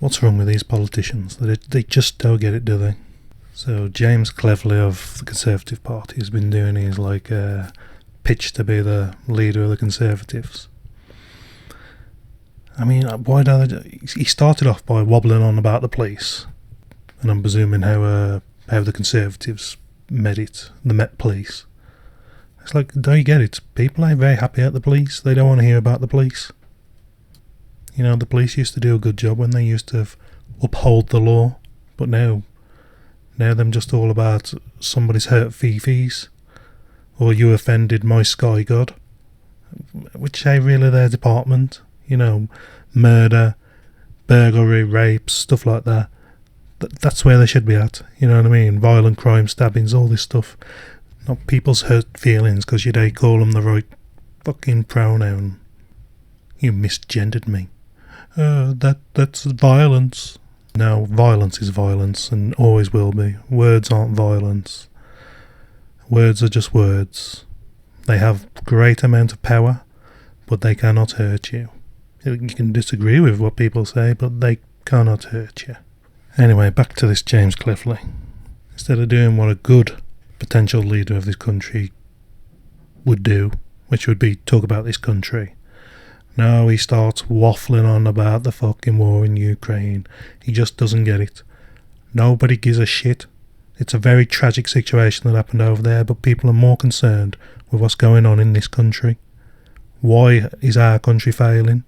What's wrong with these politicians? They just don't get it, do they? So James Cleverly of the Conservative Party has been doing his pitch to be the leader of the Conservatives. I mean, why don't they? He started off by wobbling on about the police, and I'm presuming how the Conservatives the Met Police. It's like, don't you get it? People ain't very happy at the police. They don't want to hear about the police. You know, the police used to do a good job when they used to uphold the law, but now them just all about somebody's hurt fifis, or you offended my sky god, which ain't really their department. You know, murder, burglary, rapes, stuff like that. That's where they should be at. You know what I mean? Violent crime, stabbings, all this stuff. Not people's hurt feelings because you don't call them the right fucking pronoun. You misgendered me. That's violence. No, violence is violence and always will be. Words aren't violence. Words are just words. They have great amount of power, but they cannot hurt you. You can disagree with what people say, but they cannot hurt you. Anyway, back to this James Cleverly. Instead of doing what a good potential leader of this country would do, which would be talk about this country, no, he starts waffling on about the fucking war in Ukraine. He just doesn't get it. Nobody gives a shit. It's a very tragic situation that happened over there, but people are more concerned with what's going on in this country. Why is our country failing?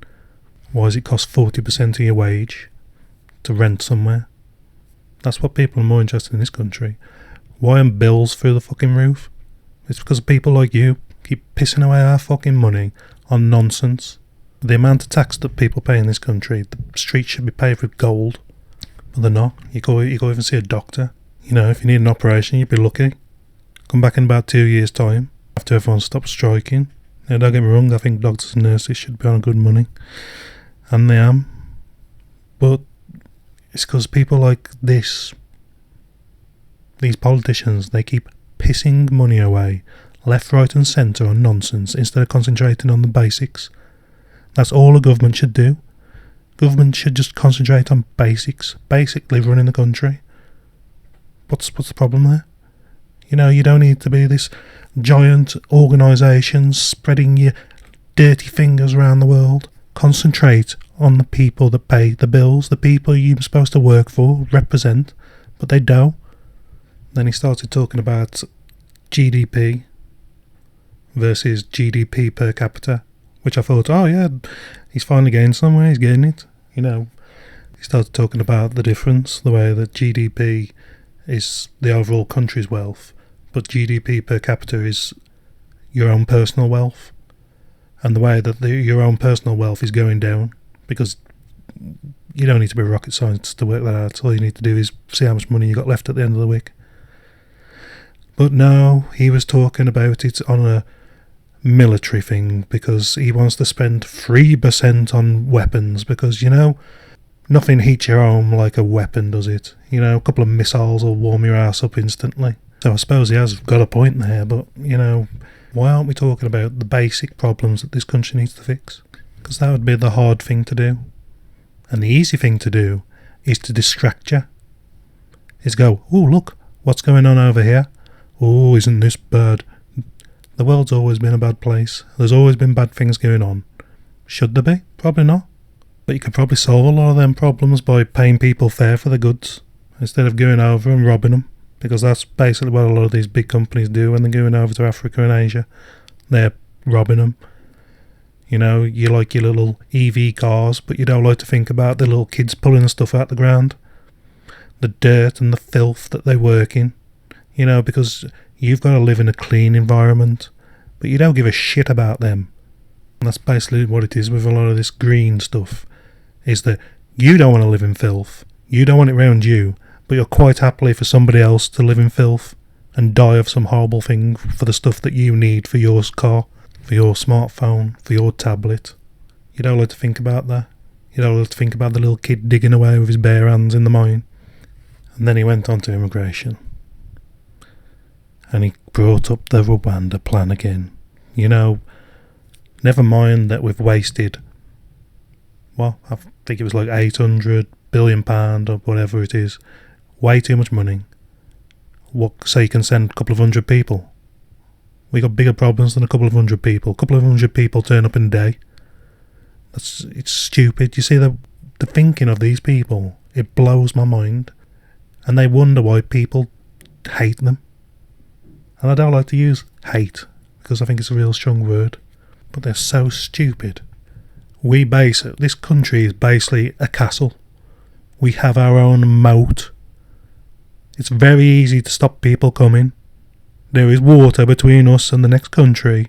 Why does it cost 40% of your wage to rent somewhere? That's what people are more interested in this country. Why are bills through the fucking roof? It's because people like you keep pissing away our fucking money on nonsense. The amount of tax that people pay in this country, the streets should be paved with gold, but they're not. You can't even see a doctor. You know, if you need an operation, you'd be lucky. Come back in about 2 years' time, after everyone stops striking. Now, don't get me wrong, I think doctors and nurses should be on good money. And they am. But it's because people like these politicians, they keep pissing money away, left, right and centre on nonsense, instead of concentrating on the basics. That's all a government should do. Government should just concentrate on basics, basically running the country. What's the problem there? You know, you don't need to be this giant organisation spreading your dirty fingers around the world. Concentrate on the people that pay the bills, the people you're supposed to work for, represent, but they don't. Then he started talking about GDP versus GDP per capita, which I thought, oh yeah, he's finally getting somewhere, he's getting it. You know, he started talking about the difference, the way that GDP is the overall country's wealth, but GDP per capita is your own personal wealth, and the way that your own personal wealth is going down, because you don't need to be a rocket scientist to work that out. All you need to do is see how much money you got left at the end of the week. But no, he was talking about it on a military thing, because he wants to spend 3% on weapons, because, you know, nothing heats your home like a weapon, does it? You know, a couple of missiles will warm your ass up instantly. So I suppose he has got a point there, but, you know, why aren't we talking about the basic problems that this country needs to fix? Because that would be the hard thing to do. And the easy thing to do is to distract you. Is go, oh, look, what's going on over here? Oh, isn't this bad? The world's always been a bad place. There's always been bad things going on. Should there be? Probably not. But you could probably solve a lot of them problems by paying people fair for the goods, instead of going over and robbing them. Because that's basically what a lot of these big companies do when they're going over to Africa and Asia. They're robbing them. You know, you like your little EV cars, but you don't like to think about the little kids pulling the stuff out the ground. The dirt and the filth that they work in. You know, because you've got to live in a clean environment, but you don't give a shit about them. And that's basically what it is with a lot of this green stuff, is that you don't want to live in filth. You don't want it around you, but you're quite happily for somebody else to live in filth and die of some horrible thing for the stuff that you need for your car, for your smartphone, for your tablet. You don't like to think about that. You don't like to think about the little kid digging away with his bare hands in the mine. And then he went on to immigration. And he brought up the Rwanda plan again. You know, never mind that we've wasted, well, I think it was like 800 £1 billion or whatever it is. Way too much money. So you can send a couple of hundred people. We got bigger problems than a couple of hundred people. A couple of hundred people turn up in a day. It's stupid. You see the thinking of these people, it blows my mind. And they wonder why people hate them. And I don't like to use hate, because I think it's a real strong word. But they're so stupid. This country is basically a castle. We have our own moat. It's very easy to stop people coming. There is water between us and the next country.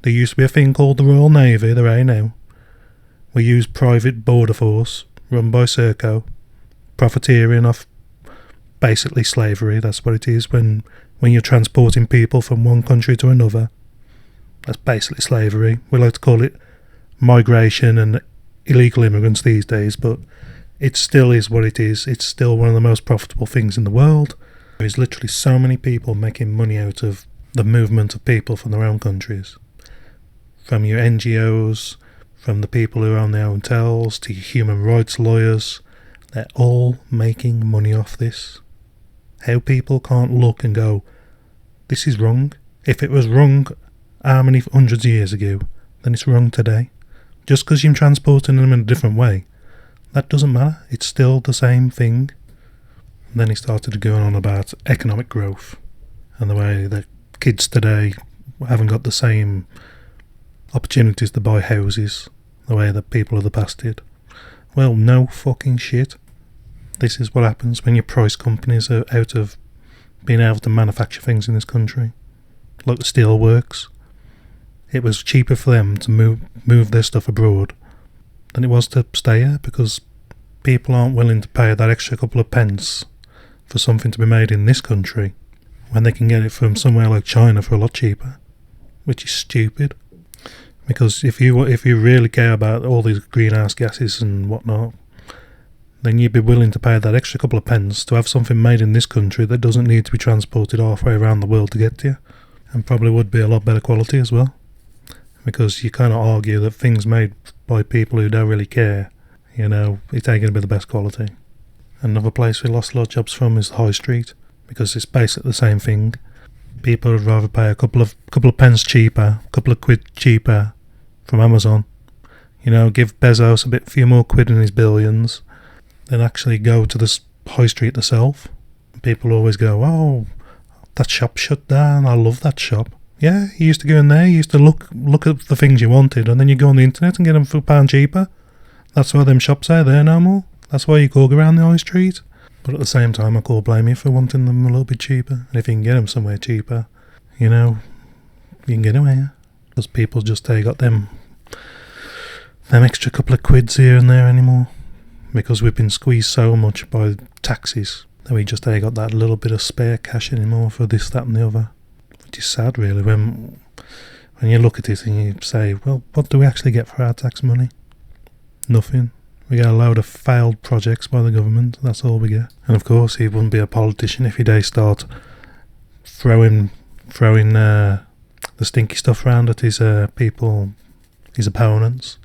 There used to be a thing called the Royal Navy, there ain't now. We use private border force, run by Serco, profiteering off basically slavery. That's what it is when you're transporting people from one country to another. That's basically slavery. We like to call it migration and illegal immigrants these days, but it still is what it is. It's still one of the most profitable things in the world. There is literally so many people making money out of the movement of people from their own countries. From your NGOs, from the people who own their hotels, to your human rights lawyers. They're all making money off this. How people can't look and go, this is wrong. If it was wrong how many hundreds of years ago, then it's wrong today. Just because you're transporting them in a different way, that doesn't matter. It's still the same thing. And then he started going on about economic growth and the way that kids today haven't got the same opportunities to buy houses the way that people of the past did. Well, no fucking shit. This is what happens when your price companies are out of being able to manufacture things in this country. Like the steelworks. It was cheaper for them to move their stuff abroad than it was to stay here, because people aren't willing to pay that extra couple of pence for something to be made in this country when they can get it from somewhere like China for a lot cheaper, which is stupid. Because if you really care about all these greenhouse gases and whatnot, then you'd be willing to pay that extra couple of pence to have something made in this country that doesn't need to be transported halfway around the world to get to you, and probably would be a lot better quality as well. Because you kind of argue that things made by people who don't really care, it's ain't going to be the best quality. Another place we lost a lot of jobs from is the High Street, because it's basically the same thing. People would rather pay a couple of pence cheaper, a couple of quid cheaper from Amazon. Give Bezos a few more quid in his billions, than actually go to the High Street itself. People always go, oh, that shop shut down, I love that shop. Yeah, you used to go in there, you used to look at the things you wanted, and then you go on the internet and get them for £1 cheaper. That's why them shops are there no more. That's why you go around the High Street. But at the same time, I can't blame you for wanting them a little bit cheaper. And if you can get them somewhere cheaper, you can get them here. Because people just ain't got them extra couple of quids here and there anymore. Because we've been squeezed so much by taxes that we just ain't got that little bit of spare cash anymore for this, that and the other. Which is sad, really, when you look at it and you say, well, what do we actually get for our tax money? Nothing. We get a load of failed projects by the government, that's all we get. And of course, he wouldn't be a politician if he'd start throwing the stinky stuff around at his people, his opponents.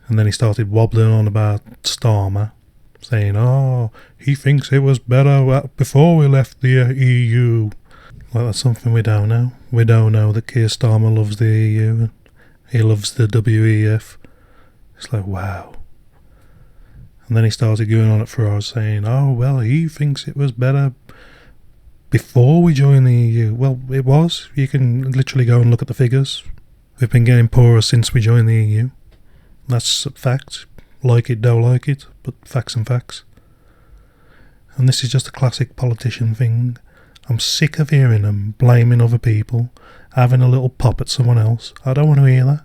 And then he started wobbling on about Starmer, saying, oh, he thinks it was better before we left the EU. Well, that's something we don't know. We don't know that Keir Starmer loves the EU. He loves the WEF. It's like, wow. And then he started going on it for us, saying, oh, well, he thinks it was better before we joined the EU. Well, it was. You can literally go and look at the figures. We've been getting poorer since we joined the EU. That's a fact. Like it, don't like it, but facts and facts. And this is just a classic politician thing. I'm sick of hearing them blaming other people, having a little pop at someone else. I don't want to hear that.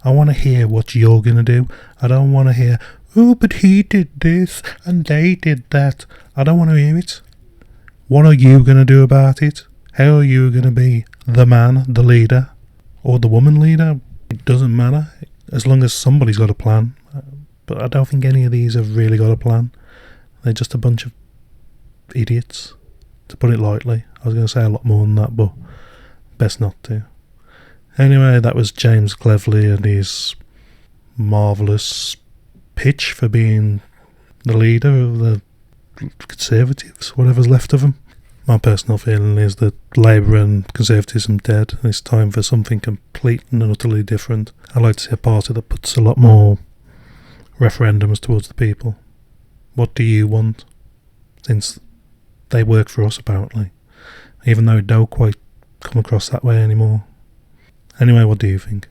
I want to hear what you're going to do. I don't want to hear, oh, but he did this and they did that. I don't want to hear it. What are you going to do about it? How are you going to be the man, the leader, or the woman leader? It doesn't matter, as long as somebody's got a plan. But I don't think any of these have really got a plan. They're just a bunch of idiots, to put it lightly. I was going to say a lot more than that, but best not to. Anyway, that was James Cleverly and his marvellous pitch for being the leader of the Conservatives, whatever's left of them. My personal feeling is that Labour and Conservatism are dead, and it's time for something complete and utterly different. I'd like to see a party that puts a lot more referendums towards the people. What do you want? Since they work for us, apparently, even though it don't quite come across that way anymore. Anyway, what do you think?